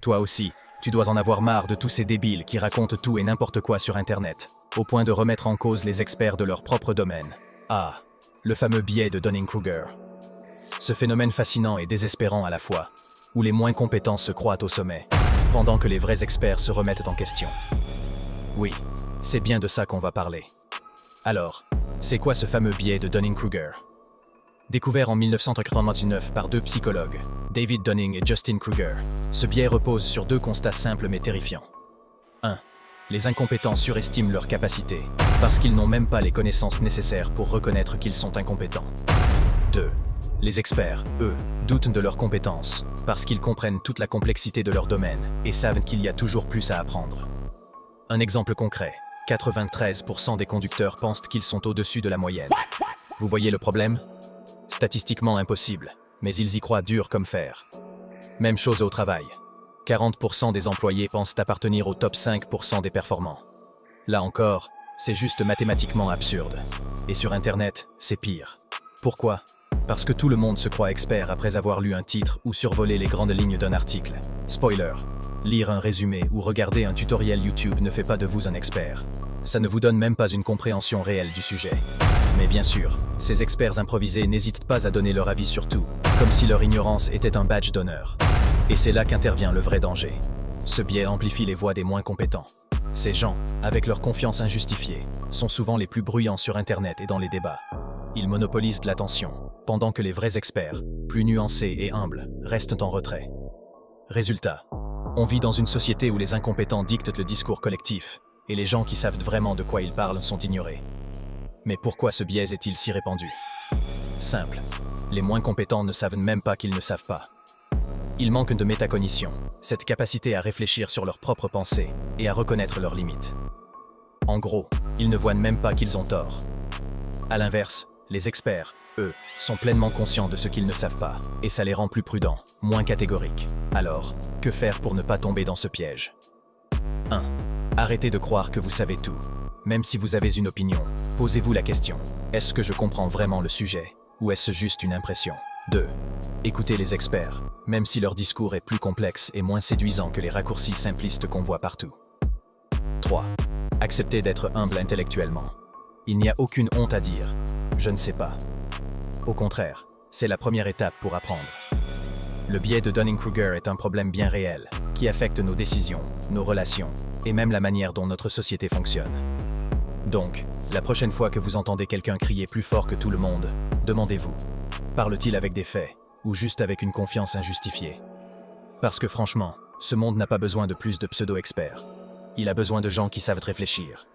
Toi aussi, tu dois en avoir marre de tous ces débiles qui racontent tout et n'importe quoi sur Internet, au point de remettre en cause les experts de leur propre domaine. Ah, le fameux biais de Dunning-Kruger. Ce phénomène fascinant et désespérant à la fois, où les moins compétents se croient au sommet, pendant que les vrais experts se remettent en question. Oui, c'est bien de ça qu'on va parler. Alors, c'est quoi ce fameux biais de Dunning-Kruger? Découvert en 1999 par deux psychologues, David Dunning et Justin Kruger, ce biais repose sur deux constats simples mais terrifiants. 1. Les incompétents surestiment leurs capacités, parce qu'ils n'ont même pas les connaissances nécessaires pour reconnaître qu'ils sont incompétents. 2. Les experts, eux, doutent de leurs compétences, parce qu'ils comprennent toute la complexité de leur domaine et savent qu'il y a toujours plus à apprendre. Un exemple concret, 93% des conducteurs pensent qu'ils sont au-dessus de la moyenne. Vous voyez le problème? Statistiquement impossible, mais ils y croient dur comme fer. Même chose au travail. 40% des employés pensent appartenir au top 5% des performants. Là encore, c'est juste mathématiquement absurde. Et sur Internet, c'est pire. Pourquoi? Parce que tout le monde se croit expert après avoir lu un titre ou survolé les grandes lignes d'un article. Spoiler, lire un résumé ou regarder un tutoriel YouTube ne fait pas de vous un expert. Ça ne vous donne même pas une compréhension réelle du sujet. Mais bien sûr, ces experts improvisés n'hésitent pas à donner leur avis sur tout, comme si leur ignorance était un badge d'honneur. Et c'est là qu'intervient le vrai danger. Ce biais amplifie les voix des moins compétents. Ces gens, avec leur confiance injustifiée, sont souvent les plus bruyants sur Internet et dans les débats. Ils monopolisent de l'attention, pendant que les vrais experts, plus nuancés et humbles, restent en retrait. Résultat, on vit dans une société où les incompétents dictent le discours collectif, et les gens qui savent vraiment de quoi ils parlent sont ignorés. Mais pourquoi ce biais est-il si répandu? Simple. Les moins compétents ne savent même pas qu'ils ne savent pas. Ils manquent de métacognition, cette capacité à réfléchir sur leurs propres pensées et à reconnaître leurs limites. En gros, ils ne voient même pas qu'ils ont tort. À l'inverse, les experts, eux, sont pleinement conscients de ce qu'ils ne savent pas, et ça les rend plus prudents, moins catégoriques. Alors, que faire pour ne pas tomber dans ce piège? 1. Arrêtez de croire que vous savez tout. Même si vous avez une opinion, posez-vous la question, est-ce que je comprends vraiment le sujet, ou est-ce juste une impression? 2. Écoutez les experts, même si leur discours est plus complexe et moins séduisant que les raccourcis simplistes qu'on voit partout. 3. Acceptez d'être humble intellectuellement. Il n'y a aucune honte à dire « je ne sais pas ». Au contraire, c'est la première étape pour apprendre. Le biais de Dunning-Kruger est un problème bien réel, qui affecte nos décisions, nos relations, et même la manière dont notre société fonctionne. Donc, la prochaine fois que vous entendez quelqu'un crier plus fort que tout le monde, demandez-vous, parle-t-il avec des faits, ou juste avec une confiance injustifiée? Parce que franchement, ce monde n'a pas besoin de plus de pseudo-experts. Il a besoin de gens qui savent réfléchir,